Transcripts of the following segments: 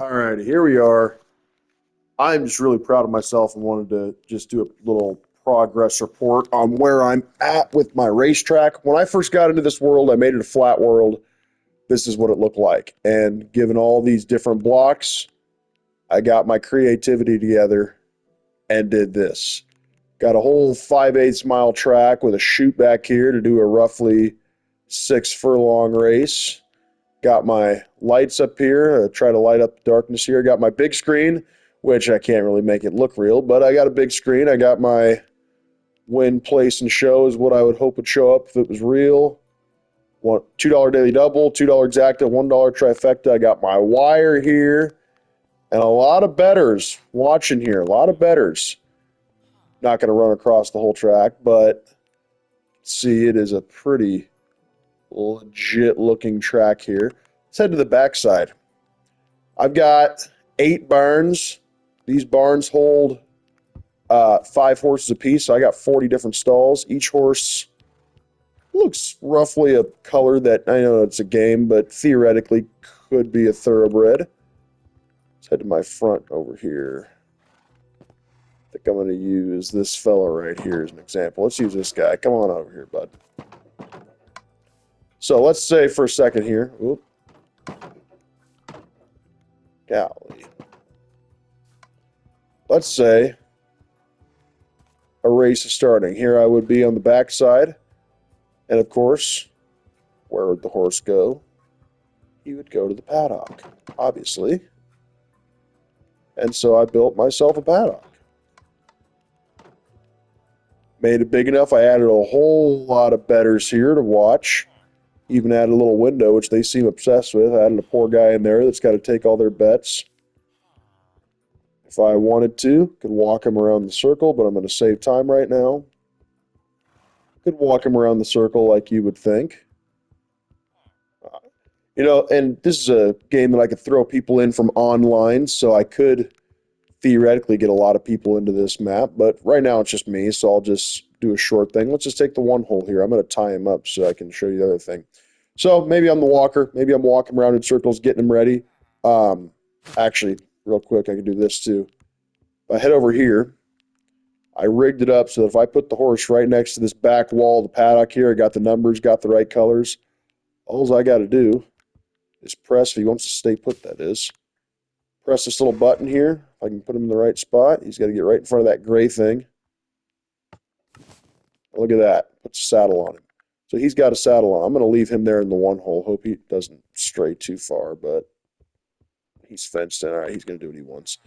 All right, here we are. I'm just really proud of myself and wanted to just do a little progress report on where I'm at with my racetrack. When I first got into this world, I made it a flat world. This is what it looked like. And given all these different blocks, I got my creativity together and did this. Got a whole 5/8 mile track with a chute back here to do a roughly 6 furlong race. Got my lights up here, try to light up the darkness here. Got my big screen, which I can't really make it look real, but I got a big screen. I got my win, place, and show is what I would hope would show up if it was real. $2 daily double, $2 exacta, $1 trifecta. I got my wire here, and a lot of betters watching here. A lot of betters. Not going to run across the whole track, but see, it is a pretty legit looking track here. Let's head to the backside. I've got 8 barns. These barns hold 5 horses apiece, so I got 40 different stalls. Each horse looks roughly a color that I know it's a game, but theoretically could be a thoroughbred. Let's head to my front over here. I think I'm going to use this fella right here as an example. Let's use this guy. Come on over here, bud. So let's say for a second here. Oop. Golly. Let's say a race is starting. Here I would be on the backside. And of course, where would the horse go? He would go to the paddock, obviously. And so I built myself a paddock. Made it big enough. I added a whole lot of betters here to watch. Even added a little window, which they seem obsessed with. I added a poor guy in there that's got to take all their bets. If I wanted to, could walk him around the circle, but I'm going to save time right now. Could walk him around the circle like you would think. And this is a game that I could throw people in from online, so I could theoretically get a lot of people into this map, but right now it's just me, so I'll just do a short thing. Let's just take the one hole here. I'm going to tie him up so I can show you the other thing. So maybe I'm the walker. Maybe I'm walking around in circles, getting him ready. Actually, real quick, I can do this too. If I head over here, I rigged it up so that if I put the horse right next to this back wall of the paddock here, I got the numbers, got the right colors. All I got to do is press, if he wants to stay put, that is. Press this little button here. If I can put him in the right spot, he's got to get right in front of that gray thing. Look at that. Puts a saddle on him. So he's got a saddle on. I'm going to leave him there in the one hole. Hope he doesn't stray too far, but he's fenced in. All right, he's going to do what he wants.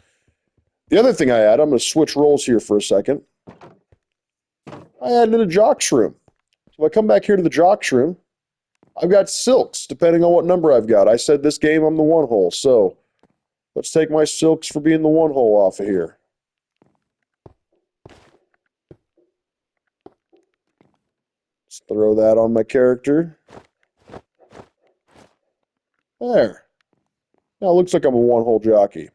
The other thing I add, I'm going to switch roles here for a second. I added a jock's room. So if I come back here to the jock's room, I've got silks, depending on what number I've got. I said this game I'm the one hole, so let's take my silks for being the one hole off of here. Let's throw that on my character. There. Now it looks like I'm a one hole jockey.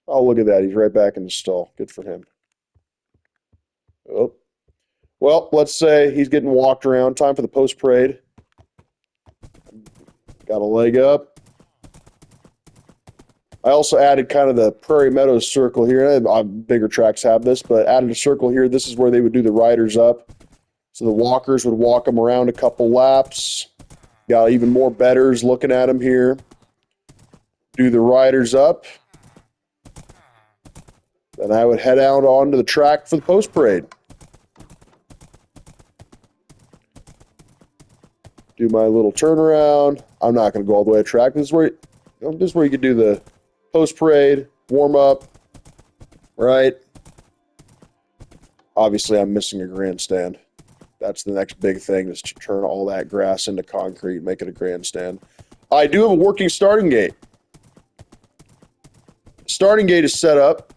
Oh, look at that. He's right back in the stall. Good for him. Oh. Well, let's say he's getting walked around. Time for the post parade. Got a leg up. I also added kind of the Prairie Meadows circle here. Bigger tracks have this, but added a circle here. This is where they would do the riders up. So the walkers would walk them around a couple laps. Got even more betters looking at them here. Do the riders up. Then I would head out onto the track for the post parade. Do my little turnaround. I'm not going to go all the way to track. This is where you could do the post parade, warm up, right? Obviously, I'm missing a grandstand. That's the next big thing, is to turn all that grass into concrete, make it a grandstand. I do have a working starting gate. Starting gate is set up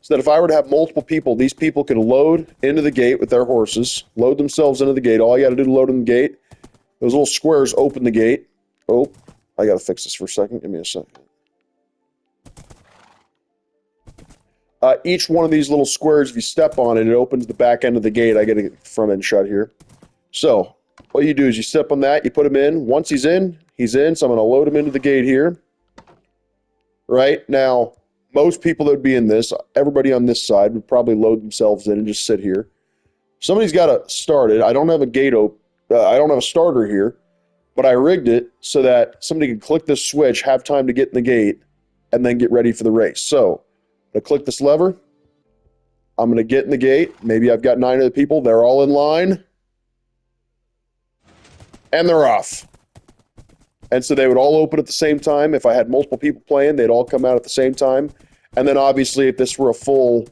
so that if I were to have multiple people, these people can load into the gate with their horses, load themselves into the gate. All you got to do to load in the gate, those little squares open the gate. Oh, I got to fix this for a second. Give me a second. Each one of these little squares, if you step on it, it opens the back end of the gate. I got to get the front end shut here. So What you do is you step on that, you put him in. Once he's in, he's in. So I'm going to load him into the gate here. Right now, most people that would be in this, everybody on this side would probably load themselves in and just sit here. Somebody's got to start it. I don't have a gate open. I don't have a starter here, but I rigged it so that somebody can click this switch, have time to get in the gate, and then get ready for the race. So I'm going to click this lever. I'm going to get in the gate. Maybe I've got 9 other people. They're all in line. And they're off. And so they would all open at the same time. If I had multiple people playing, they'd all come out at the same time. And then obviously, if this were a full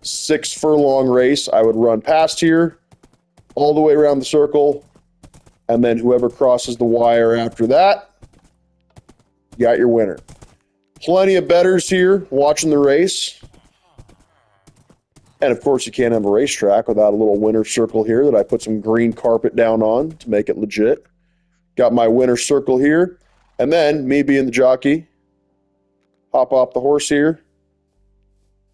6 furlong race, I would run past here, all the way around the circle, and then whoever crosses the wire after that, you got your winner. Plenty of bettors here watching the race. And of course, you can't have a racetrack without a little winner circle here that I put some green carpet down on to make it legit. Got my winner circle here. And then me being the jockey, hop off the horse here.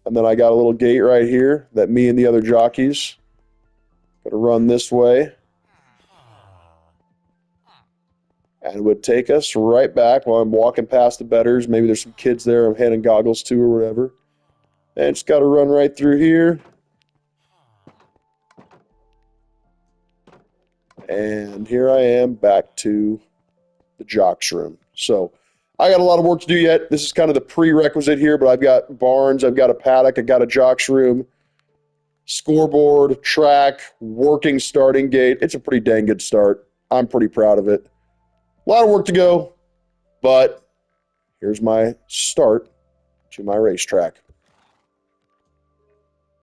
And then I got a little gate right here that me and the other jockeys got to run this way. And it would take us right back while I'm walking past the bettors. Maybe there's some kids there I'm handing goggles to or whatever. And just got to run right through here. And here I am back to the jocks room. So I got a lot of work to do yet. This is kind of the prerequisite here, but I've got barns, I've got a paddock, I've got a jocks room, scoreboard, track, working starting gate. It's a pretty dang good start. I'm pretty proud of it. A lot of work to go, but here's my start to my racetrack.